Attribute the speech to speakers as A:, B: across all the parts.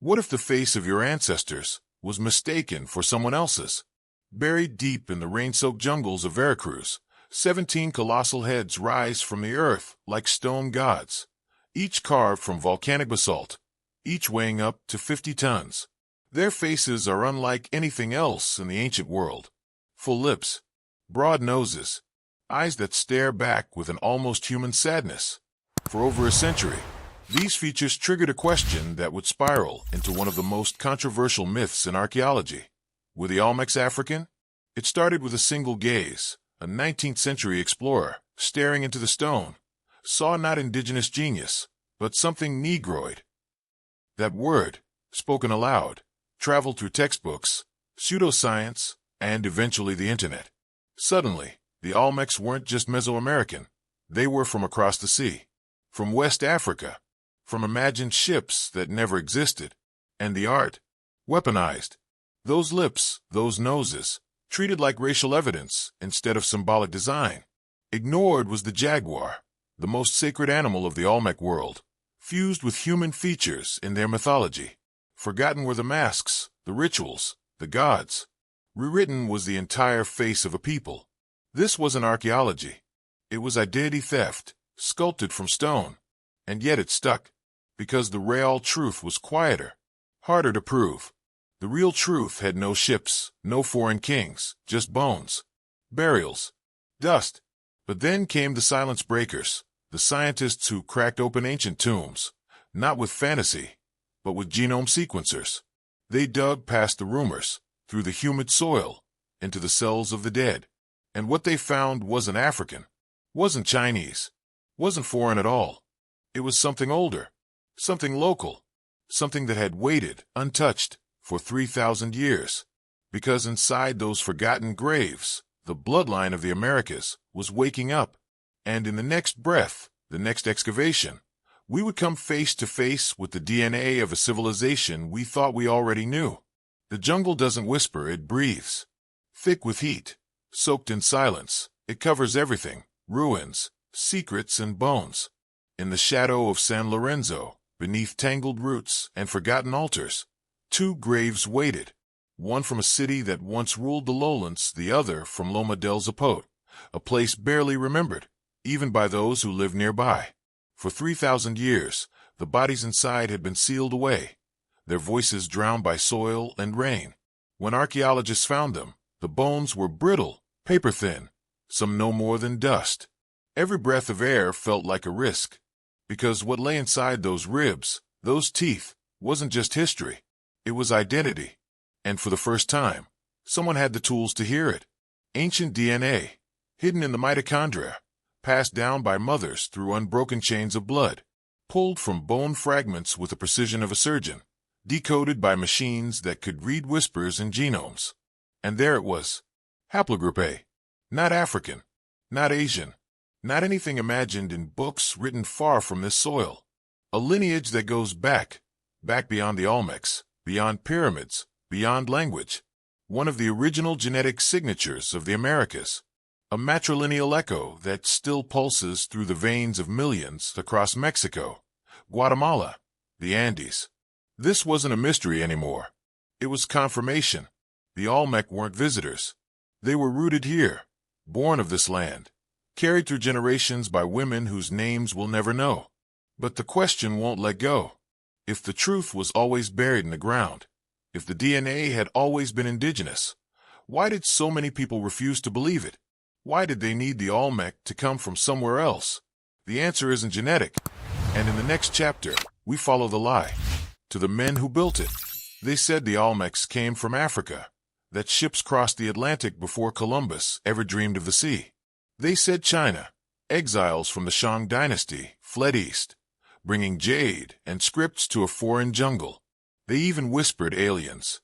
A: What if the face of your ancestors was mistaken for someone else's? Buried deep in the rain-soaked jungles of Veracruz, 17 colossal heads rise from the earth like stone gods, each carved from volcanic basalt, each weighing up to 50 tons. Their faces are unlike anything else in the ancient world. Full lips, broad noses, eyes that stare back with an almost human sadness. For over a century, these features triggered a question that would spiral into one of the most controversial myths in archaeology. Were the Olmecs African? It started with a single gaze. A 19th-century explorer, staring into the stone, saw not indigenous genius, but something negroid. That word, spoken aloud, traveled through textbooks, pseudoscience, and eventually the internet. Suddenly, the Olmecs weren't just Mesoamerican. They were from across the sea, from West Africa, from imagined ships that never existed, and the art, weaponized. Those lips, those noses, treated like racial evidence instead of symbolic design. Ignored was the jaguar, the most sacred animal of the Olmec world, fused with human features in their mythology. Forgotten were the masks, the rituals, the gods. Rewritten was the entire face of a people. This wasn't archaeology. It was identity theft, sculpted from stone. And yet it stuck, because the real truth was quieter, harder to prove. The real truth had no ships, no foreign kings, just bones, burials, dust. But then came the silence breakers, the scientists who cracked open ancient tombs, not with fantasy, but with genome sequencers. They dug past the rumors, through the humid soil, into the cells of the dead. And what they found wasn't African, wasn't Chinese, wasn't foreign at all. It was something older, something local, something that had waited, untouched, for 3,000 years, because inside those forgotten graves, the bloodline of the Americas was waking up, and in the next breath, the next excavation, we would come face to face with the DNA of a civilization we thought we already knew. The jungle doesn't whisper, it breathes. Thick with heat, soaked in silence, it covers everything, ruins, secrets, and bones. In the shadow of San Lorenzo, beneath tangled roots and forgotten altars, 2 graves waited, one from a city that once ruled the lowlands, the other from Loma del Zapote, a place barely remembered, even by those who lived nearby. For 3,000 years, the bodies inside had been sealed away, their voices drowned by soil and rain. When archaeologists found them, the bones were brittle, paper-thin, some no more than dust. Every breath of air felt like a risk, because what lay inside those ribs, those teeth, wasn't just history. It was identity, and for the first time, someone had the tools to hear it. Ancient DNA, hidden in the mitochondria, passed down by mothers through unbroken chains of blood, pulled from bone fragments with the precision of a surgeon, decoded by machines that could read whispers in genomes. And there it was, haplogroup A, not African, not Asian, not anything imagined in books written far from this soil. A lineage that goes back beyond the Olmecs, beyond pyramids, beyond language. One of the original genetic signatures of the Americas. A matrilineal echo that still pulses through the veins of millions across Mexico, Guatemala, the Andes. This wasn't a mystery anymore. It was confirmation. The Olmec weren't visitors. They were rooted here, born of this land, carried through generations by women whose names we'll never know. But the question won't let go. If the truth was always buried in the ground, if the DNA had always been indigenous, why did so many people refuse to believe it? Why did they need the Olmec to come from somewhere else? The answer isn't genetic. And in the next chapter, we follow the lie. To the men who built it, they said the Olmecs came from Africa, that ships crossed the Atlantic before Columbus ever dreamed of the sea. They said China, exiles from the Shang dynasty, fled east, bringing jade and scripts to a foreign jungle. They even whispered aliens.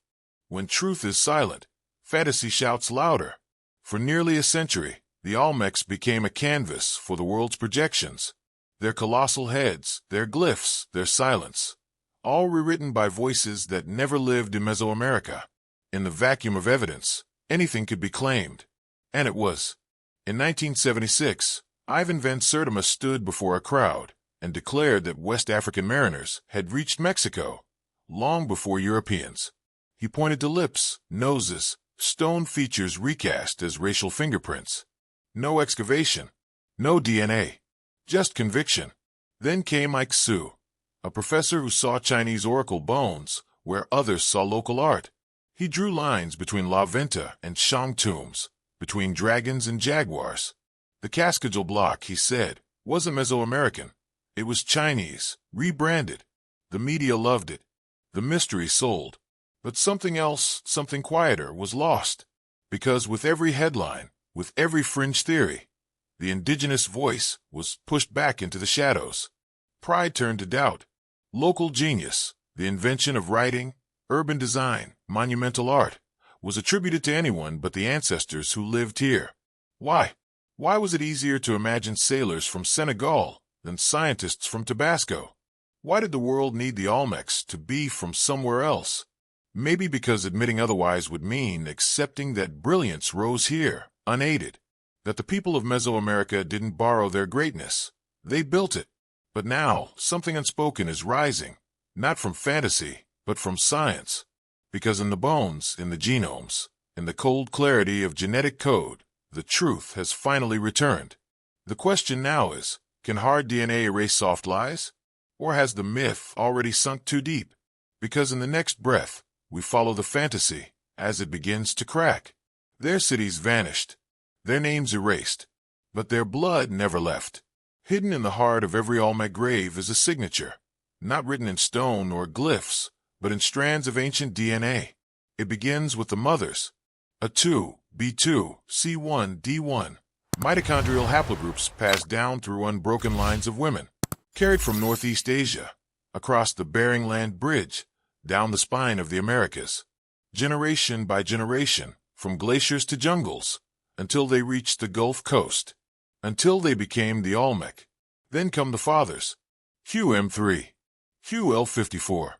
A: When truth is silent, fantasy shouts louder. For nearly a century, the Olmecs became a canvas for the world's projections. Their colossal heads, their glyphs, their silence, all rewritten by voices that never lived in Mesoamerica. In the vacuum of evidence, anything could be claimed. And it was. In 1976, Ivan van Sertima stood before a crowd and declared that West African mariners had reached Mexico, long before Europeans. He pointed to lips, noses, stone features recast as racial fingerprints. No excavation, no DNA, just conviction. Then came Ike Su, a professor who saw Chinese oracle bones where others saw local art. He drew lines between La Venta and Shang tombs, between dragons and jaguars. The Cascadel block, he said, wasn't Mesoamerican. It was Chinese, rebranded. The media loved it. The mystery sold. But something else, something quieter, was lost. Because with every headline, with every fringe theory, the indigenous voice was pushed back into the shadows. Pride turned to doubt. Local genius, the invention of writing, urban design, monumental art, was attributed to anyone but the ancestors who lived here. Why? Why was it easier to imagine sailors from Senegal than scientists from Tabasco? Why did the world need the Olmecs to be from somewhere else? Maybe because admitting otherwise would mean accepting that brilliance rose here, unaided. That the people of Mesoamerica didn't borrow their greatness. They built it. But now, something unspoken is rising, not from fantasy, but from science. Because in the bones, in the genomes, in the cold clarity of genetic code, the truth has finally returned. The question now is, can hard DNA erase soft lies? Or has the myth already sunk too deep? Because in the next breath, we follow the fantasy as it begins to crack. Their cities vanished, their names erased, but their blood never left. Hidden in the heart of every Olmec grave is a signature, not written in stone or glyphs, but in strands of ancient DNA. It begins with the mothers. A2, B2, C1, D1. Mitochondrial haplogroups passed down through unbroken lines of women, carried from Northeast Asia, across the Bering Land Bridge, down the spine of the Americas, generation by generation, from glaciers to jungles, until they reached the Gulf Coast, until they became the Olmec. Then come the fathers, QM3, QL54,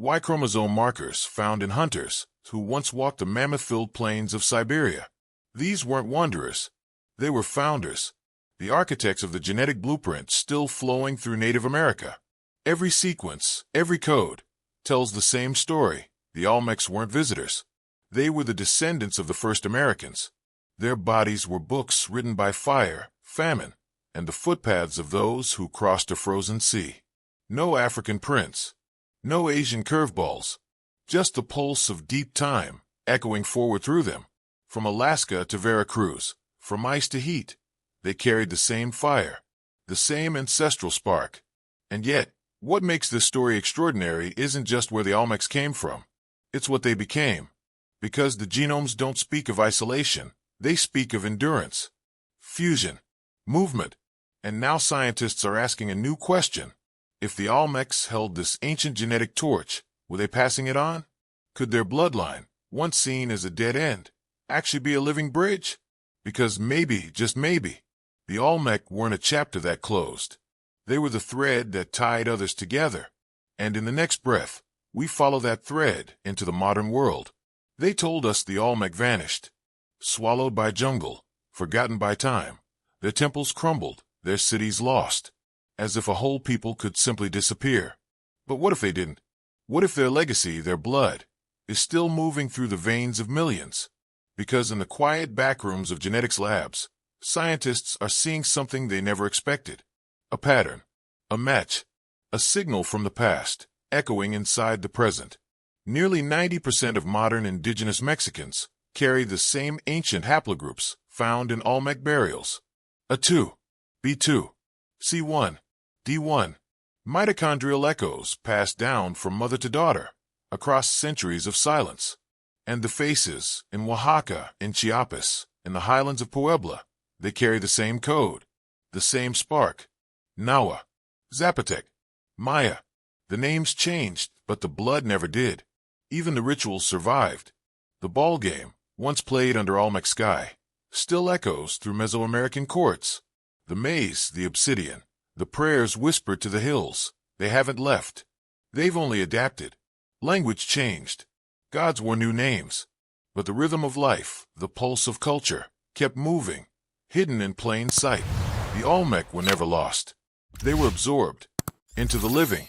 A: Y chromosome markers found in hunters who once walked the mammoth-filled plains of Siberia. These weren't wanderers, they were founders, the architects of the genetic blueprint still flowing through Native America. Every sequence, every code, tells the same story. The Olmecs weren't visitors. They were the descendants of the first Americans. Their bodies were books written by fire, famine, and the footpaths of those who crossed a frozen sea. No African prints, no Asian curveballs, just the pulse of deep time echoing forward through them. From Alaska to Veracruz, from ice to heat, they carried the same fire, the same ancestral spark. And yet, what makes this story extraordinary isn't just where the Olmecs came from. It's what they became. Because the genomes don't speak of isolation, they speak of endurance, fusion, movement. And now scientists are asking a new question. If the Olmecs held this ancient genetic torch, were they passing it on? Could their bloodline, once seen as a dead end, actually be a living bridge? Because maybe, just maybe, the Olmec weren't a chapter that closed. They were the thread that tied others together. And in the next breath, we follow that thread into the modern world. They told us the Olmec vanished, swallowed by jungle, forgotten by time. Their temples crumbled, their cities lost, as if a whole people could simply disappear. But what if they didn't? What if their legacy, their blood, is still moving through the veins of millions? Because in the quiet backrooms of genetics labs, scientists are seeing something they never expected. A pattern, a match, a signal from the past, echoing inside the present. Nearly 90% of modern indigenous Mexicans carry the same ancient haplogroups found in Olmec burials. A2, B2, C1, D1. Mitochondrial echoes passed down from mother to daughter, across centuries of silence. And the faces, in Oaxaca, in Chiapas, in the highlands of Puebla, they carry the same code, the same spark. Nahua, Zapotec, Maya. The names changed, but the blood never did. Even the rituals survived. The ball game, once played under Olmec sky, still echoes through Mesoamerican courts. The maze, the obsidian, the prayers whispered to the hills. They haven't left. They've only adapted. Language changed. Gods wore new names. But the rhythm of life, the pulse of culture, kept moving, hidden in plain sight. The Olmec were never lost. They were absorbed into the living,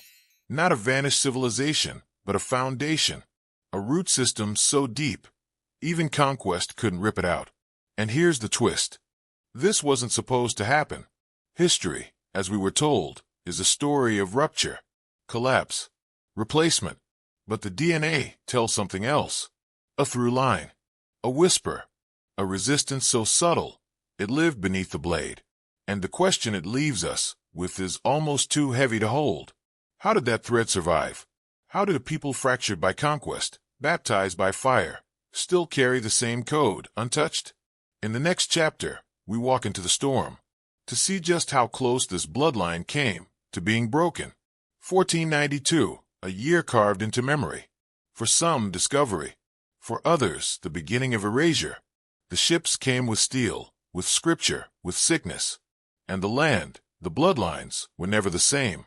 A: not a vanished civilization, but a foundation, a root system so deep, even conquest couldn't rip it out. And here's the twist. This wasn't supposed to happen. History, as we were told, is a story of rupture, collapse, replacement. But the DNA tells something else. A through line, a whisper, a resistance so subtle, it lived beneath the blade. And the question it leaves us with is almost too heavy to hold. How did that thread survive? How did a people fractured by conquest, baptized by fire, still carry the same code, untouched? In the next chapter, we walk into the storm to see just how close this bloodline came to being broken. 1492, a year carved into memory. For some, discovery. For others, the beginning of erasure. The ships came with steel, with scripture, with sickness. And the land, the bloodlines, were never the same.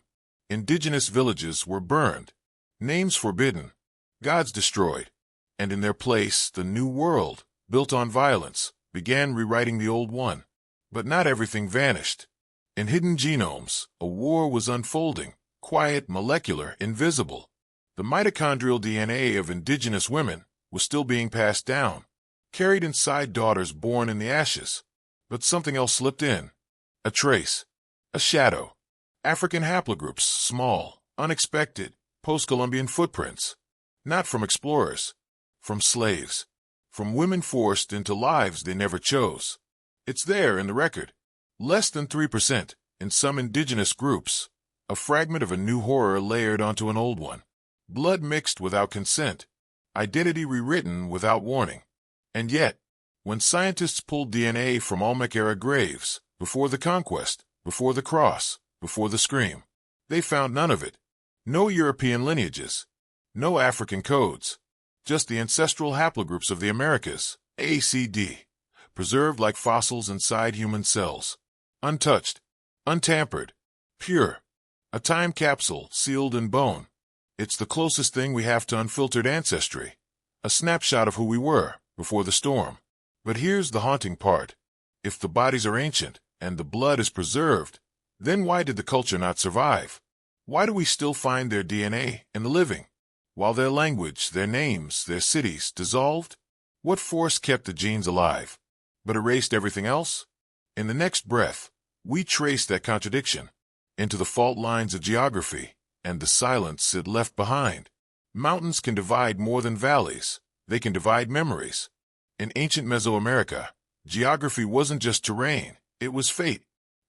A: Indigenous villages were burned, names forbidden, gods destroyed. And in their place, the new world, built on violence, began rewriting the old one. But not everything vanished. In hidden genomes, a war was unfolding, quiet, molecular, invisible. The mitochondrial DNA of indigenous women was still being passed down, carried inside daughters born in the ashes. But something else slipped in. A trace, a shadow. African haplogroups, small, unexpected, post-Columbian footprints. Not from explorers, from slaves, from women forced into lives they never chose. It's there in the record. Less than 3% in some indigenous groups. A fragment of a new horror layered onto an old one. Blood mixed without consent. Identity rewritten without warning. And yet, when scientists pulled DNA from Olmec-era graves, before the conquest, before the cross, before the scream, they found none of it. No European lineages. No African codes. Just the ancestral haplogroups of the Americas, ACD, preserved like fossils inside human cells. Untouched, untampered, pure. A time capsule sealed in bone. It's the closest thing we have to unfiltered ancestry. A snapshot of who we were before the storm. But here's the haunting part. If the bodies are ancient and the blood is preserved, then why did the culture not survive? Why do we still find their DNA in the living, while their language, their names, their cities dissolved? What force kept the genes alive, but erased everything else? In the next breath, we trace that contradiction into the fault lines of geography and the silence it left behind. Mountains can divide more than valleys. They can divide memories. In ancient Mesoamerica, geography wasn't just terrain, it was fate.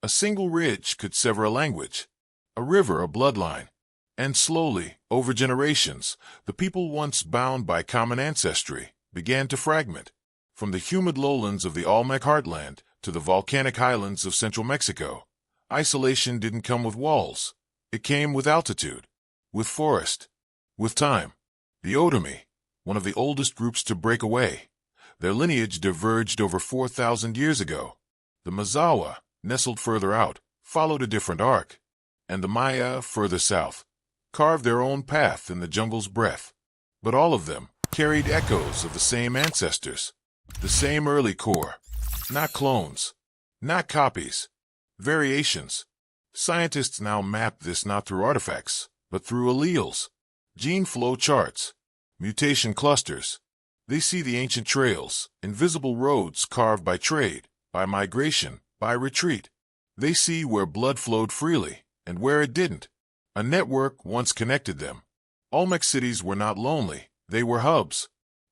A: A single ridge could sever a language, a river a bloodline. And slowly, over generations, the people once bound by common ancestry began to fragment. From the humid lowlands of the Olmec heartland to the volcanic highlands of central Mexico, isolation didn't come with walls. It came with altitude, with forest, with time. The Otomi, one of the oldest groups to break away, their lineage diverged over 4,000 years ago. The Mazawa, nestled further out, followed a different arc. And the Maya, further south, carved their own path in the jungle's breath. But all of them carried echoes of the same ancestors, the same early core. Not clones, not copies, variations. Scientists now map this not through artifacts, but through alleles, gene flow charts, mutation clusters. They see the ancient trails, invisible roads carved by trade, by migration, by retreat. They see where blood flowed freely and where it didn't. A network once connected them. Olmec cities were not lonely, they were hubs.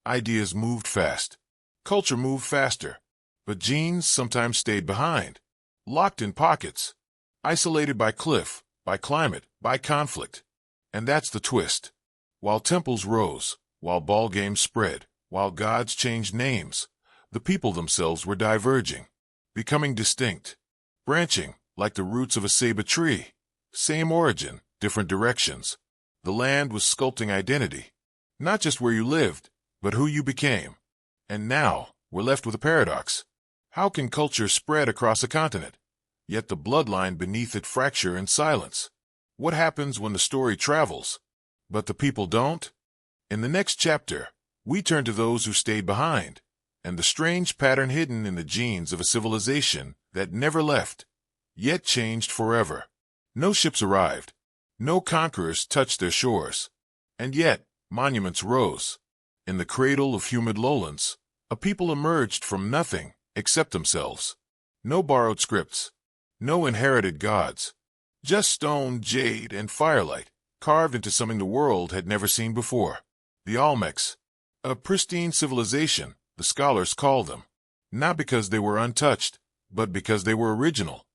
A: Ideas moved fast. Culture moved faster. But genes sometimes stayed behind, locked in pockets, isolated by cliff, by climate, by conflict. And that's the twist. While temples rose, while ball games spread, while gods changed names, the people themselves were diverging, becoming distinct, branching like the roots of a ceiba tree. Same origin, different directions. The land was sculpting identity, not just where you lived, but who you became. And now, we're left with a paradox. How can culture spread across a continent, yet the bloodline beneath it fracture in silence? What happens when the story travels, but the people don't? In the next chapter, we turn to those who stayed behind, and the strange pattern hidden in the genes of a civilization that never left, yet changed forever. No ships arrived. No conquerors touched their shores. And yet, monuments rose. In the cradle of humid lowlands, a people emerged from nothing except themselves. No borrowed scripts, no inherited gods, just stone, jade, and firelight, carved into something the world had never seen before. The Olmecs, a pristine civilization, the scholars call them, not because they were untouched, but because they were original.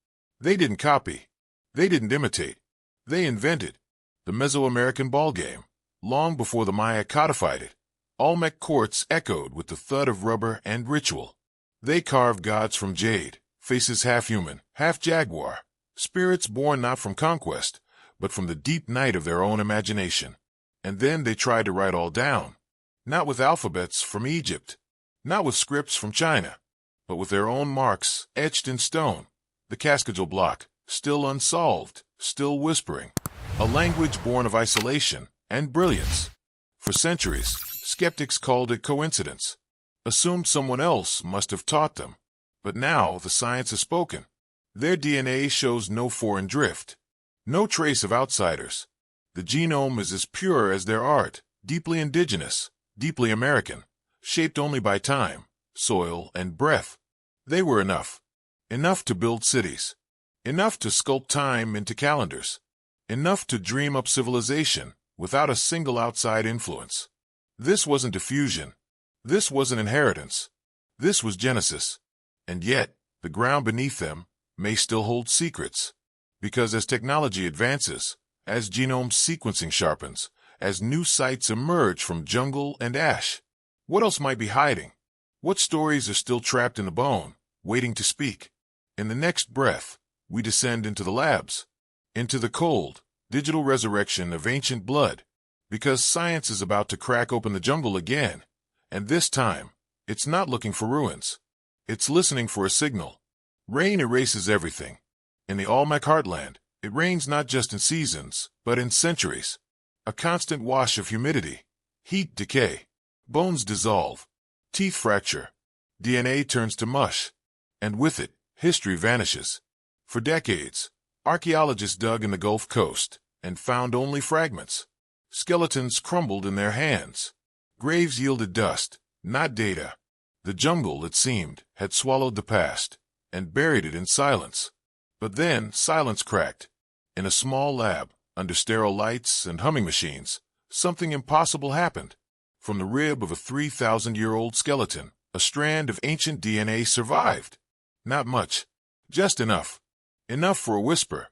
A: They didn't copy. They didn't imitate. They invented the Mesoamerican ballgame. Long before the Maya codified it, Olmec courts echoed with the thud of rubber and ritual. They carved gods from jade, faces half human, half jaguar, spirits born not from conquest, but from the deep night of their own imagination. And then they tried to write all down, not with alphabets from Egypt, not with scripts from China, but with their own marks etched in stone. The Cascadal block, still unsolved, still whispering. A language born of isolation and brilliance. For centuries, skeptics called it coincidence, assumed someone else must have taught them. But now the science has spoken. Their DNA shows no foreign drift, no trace of outsiders. The genome is as pure as their art, deeply indigenous, deeply American, shaped only by time, soil, and breath. They were enough. Enough to build cities. Enough to sculpt time into calendars. Enough to dream up civilization without a single outside influence. This wasn't diffusion. This wasn't inheritance. This was genesis. And yet, the ground beneath them may still hold secrets. Because as technology advances, as genome sequencing sharpens, as new sites emerge from jungle and ash, what else might be hiding? What stories are still trapped in the bone, waiting to speak? In the next breath, we descend into the labs, into the cold, digital resurrection of ancient blood, because science is about to crack open the jungle again, and this time, it's not looking for ruins. It's listening for a signal. Rain erases everything. In the Olmec heartland, it rains not just in seasons, but in centuries. A constant wash of humidity, heat decay, bones dissolve, teeth fracture, DNA turns to mush, and with it, history vanishes. For decades, archaeologists dug in the Gulf Coast and found only fragments. Skeletons crumbled in their hands. Graves yielded dust, not data. The jungle, it seemed, had swallowed the past and buried it in silence. But then silence cracked. In a small lab, under sterile lights and humming machines, something impossible happened. From the rib of a 3,000-year-old skeleton, a strand of ancient DNA survived. Not much, just enough. Enough for a whisper.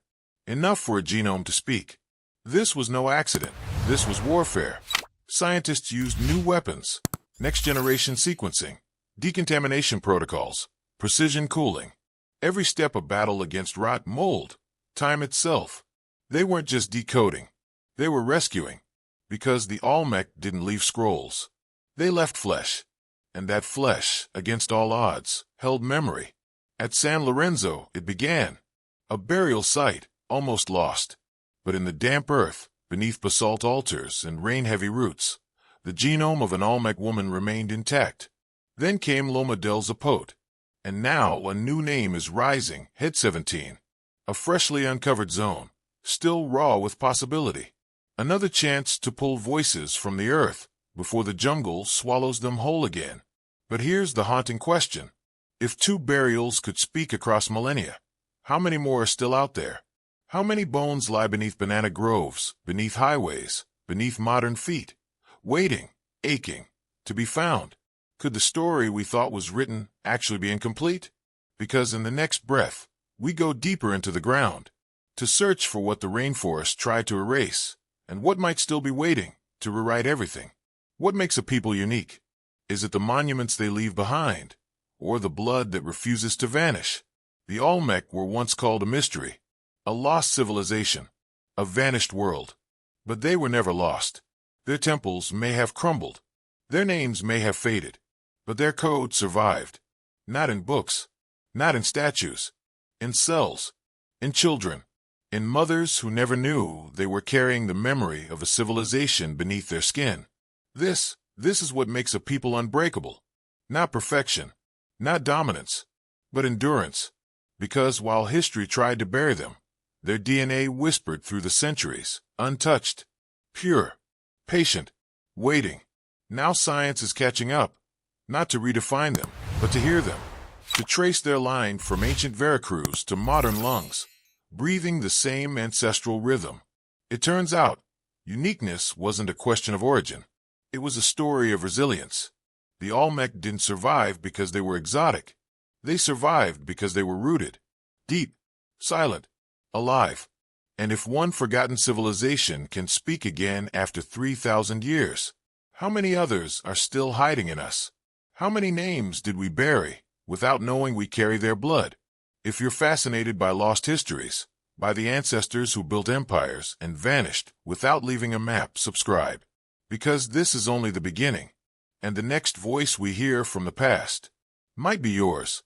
A: Enough for a genome to speak. This was no accident. This was warfare. Scientists used new weapons, next-generation sequencing, decontamination protocols, precision cooling. Every step a battle against rot mold, time itself. They weren't just decoding. They were rescuing. Because the Olmec didn't leave scrolls. They left flesh. And that flesh, against all odds, held memory. At San Lorenzo, it began. A burial site, almost lost. But in the damp earth, beneath basalt altars and rain-heavy roots, the genome of an Olmec woman remained intact. Then came Loma del Zapote. And now a new name is rising, Head 17. A freshly uncovered zone, still raw with possibility. Another chance to pull voices from the earth before the jungle swallows them whole again. But here's the haunting question. If two burials could speak across millennia, how many more are still out there? How many bones lie beneath banana groves, beneath highways, beneath modern feet, waiting, aching, to be found? Could the story we thought was written actually be incomplete? Because in the next breath, we go deeper into the ground, to search for what the rainforest tried to erase, and what might still be waiting to rewrite everything. What makes a people unique? Is it the monuments they leave behind, or the blood that refuses to vanish? The Olmec were once called a mystery, a lost civilization, a vanished world. But they were never lost. Their temples may have crumbled, their names may have faded, but their code survived. Not in books, not in statues, in cells, in children, in mothers who never knew they were carrying the memory of a civilization beneath their skin. This is what makes a people unbreakable. Not perfection, not dominance, but endurance. Because while history tried to bury them, their DNA whispered through the centuries, untouched, pure, patient. waiting. Now science is catching up, not to redefine them, but to hear them, to trace their line from ancient Veracruz to modern lungs, breathing the same ancestral rhythm. It turns out, uniqueness wasn't a question of origin. It was a story of resilience. The Olmec didn't survive because they were exotic. They survived because they were rooted, deep, silent, alive. And if one forgotten civilization can speak again after 3,000 years, how many others are still hiding in us? How many names did we bury without knowing we carry their blood? If you're fascinated by lost histories, by the ancestors who built empires and vanished without leaving a map, subscribe. Because this is only the beginning, and the next voice we hear from the past might be yours.